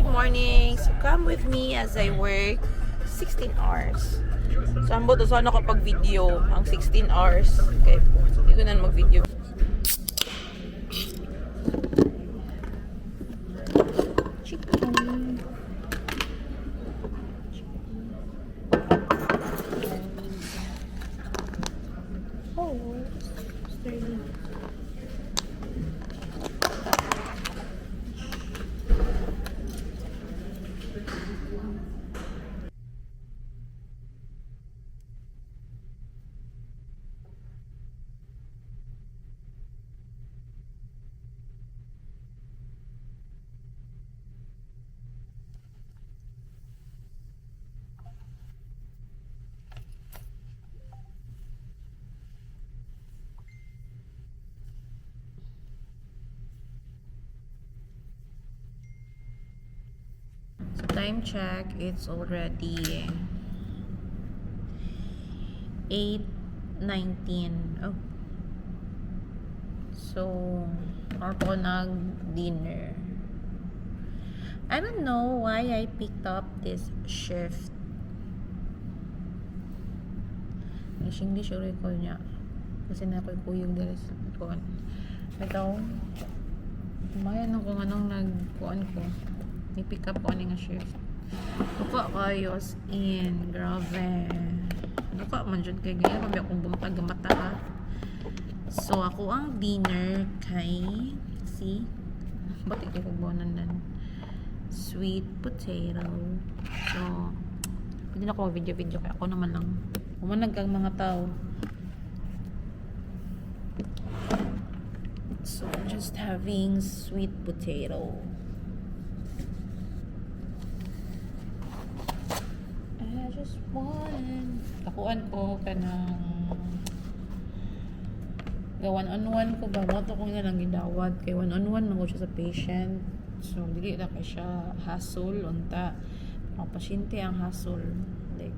morning. So come with me as I work 16 hours. So ambo to sana kapag video ang 16 hours. Okay. Hindi ko na mag-video. Chicken. Oh, sturdy. So time check, it's already 8:19. Oh. So, ako nag-dinner. I don't know why I picked up this shift. Hindi siya recall niya. Kasi na ako kuyog dahil sa kuwan. Ito, mayan ako anong nag-kuwan ko. I-pick up ko nga shift. Tuka kayo as in. Grabe. Tuka man dyan kay ganyan. Pabi akong bumatag mata ha. So, ako ang dinner kay si ba't ito kagbonan nan sweet potato. So, pwede na ako video-video kaya ako naman lang umanag kang mga tao. So, just having sweet potato. I just want kakuan ko kanang ga one-on-one ko ba mo to kung nga lang gidawat kay one-on-one man ko siya sa patient. So, dili na kay siya hassle unta. Ang pasyente ang hassle. Like,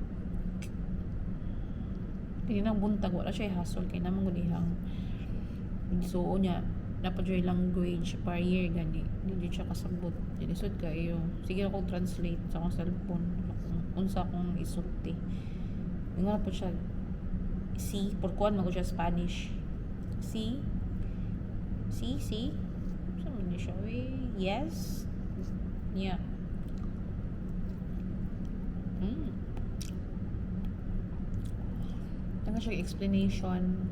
hindi nang buntag. Wala siya hassle. Kaya naman ko dihang so, niya dapat yung language barrier gani. Hindi siya kasabot. Dinisod kayo. Sige ako translate sa akong cellphone. Unsa akong isulti. Yung nga po siya si, porkuan mo ko siya Spanish. Si? Saan mo siya? Yes? Yeah. Tanga siya explanation.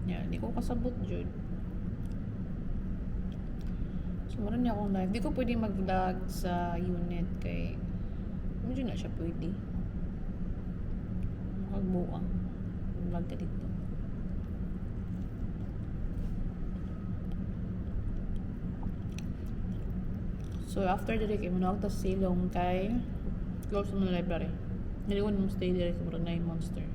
Yeah, di ko kasabot dyan. So, maroon niya akong live. Di ko pwede mag-vlog sa unit kay medyo na siya pwede. Magbuang. Vlog ka dito. So, after the day, manawag ta silong kay close mo na library. Naliwan mo stay there sa Brunei Monster.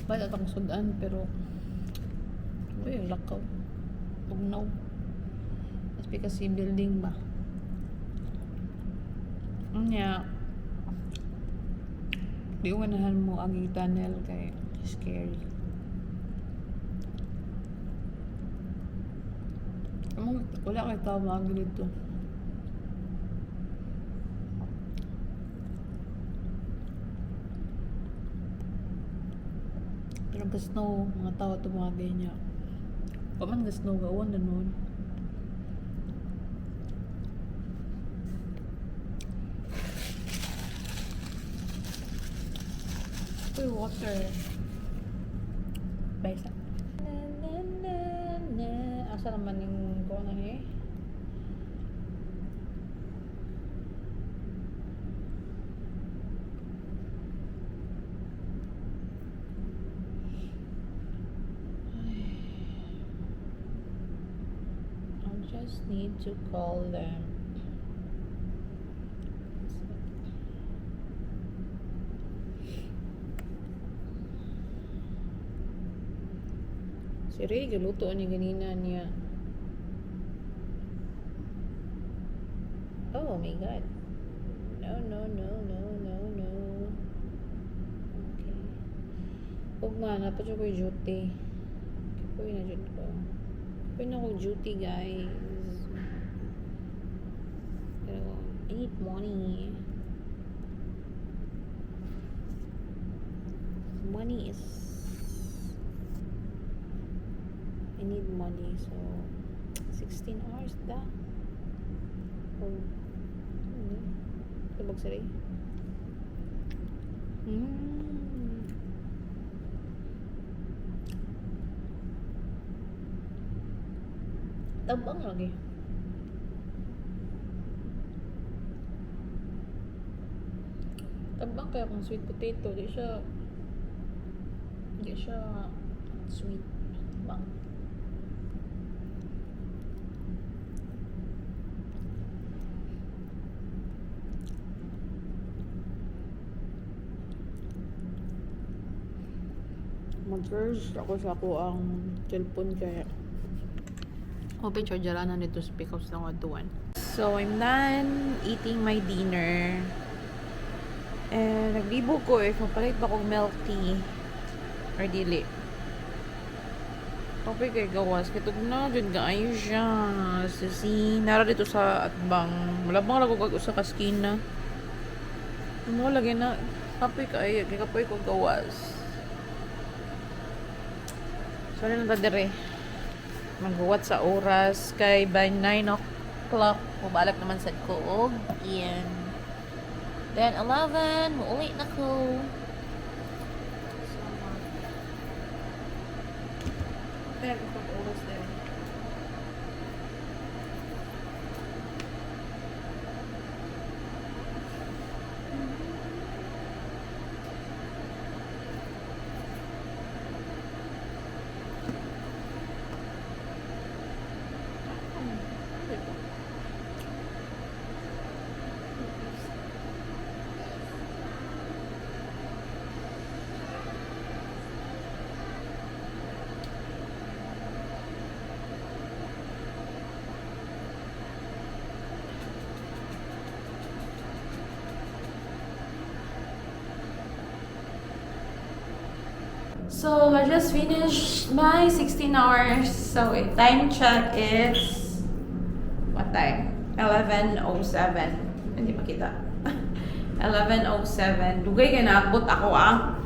Ba't at akong sudan, pero uy, lakaw. Tugnaw. That's because si building ba? Yeah. Di ko ganahan mo ang tunnel kay scary. Wala kay tao maagi dito. Pero ga-snow, mga tao ito mga ganyan. Paman ga-snow, gawan na nun. Uy, water. Baysa. Asa naman yung ko na eh? I just need to call them. Si Ray, galuto niya ganina niya. Oh my god. No. Huwag nga, napat siya ko'y duty. Kapoy na dyan ko. Kapoy na ko duty, guys. Pero, I need money. Money is... I need money, so... 16 hours da. Oh. Tubag sari. Tabang lagi. Tabang kaya kung sweet potato, di siya sweet. Tabang. Mag-charge ako sa ako ang cellphone kaya open charger na nito sa pickups ng one. So I'm done eating my dinner and naglibo ko if mapalit ba kong milk tea or dili. Okay kay gawas kitog na jud gaayo siya. Si nara dito sa atbang malabang lang ko sa kaskina. Mo lagi na kapoy ko gawas. Sorry lang ta dire. Maghuwat sa oras kay by 9 o'clock mabalik naman sad ko og iyan. Then 11 muuwi na ko. Pero kung oras din. So, I just finished my 16 hours. So, time check is... What time? 11:07. Hindi makita. 11:07. Dugay kaya naabot ako ang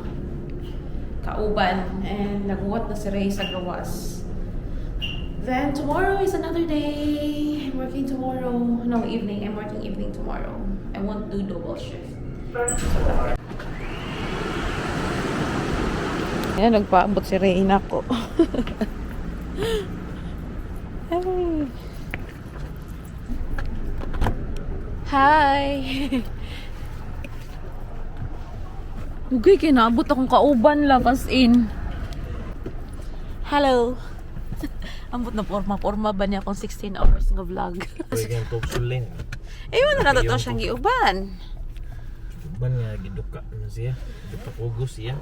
kauban. And naguwat na si Ray sa gawas. Then, tomorrow is another day. I'm working tomorrow. No, evening. I'm working evening tomorrow. I won't do double shift. Ayan, nagpaabot si Reyna ko. Ay. Hi! Dugay, kinaabot akong kauban lang as in. Hello! Ambot na forma ba niya akong 16 hours ng vlog? Pwede yung tupsulin. Ewan na nato siyang giuban. Ban nga giduka na siya. Gipakugos siya.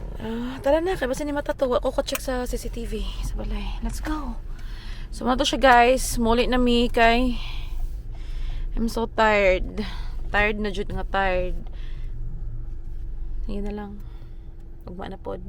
Tara na, kaya basta ni matatuwa. Ako check sa CCTV sa balay. Let's go. So, mga to siya guys. Muli na mi kay I'm so tired. Tired na jud nga tired. Ngayon na lang. Ugma na pod.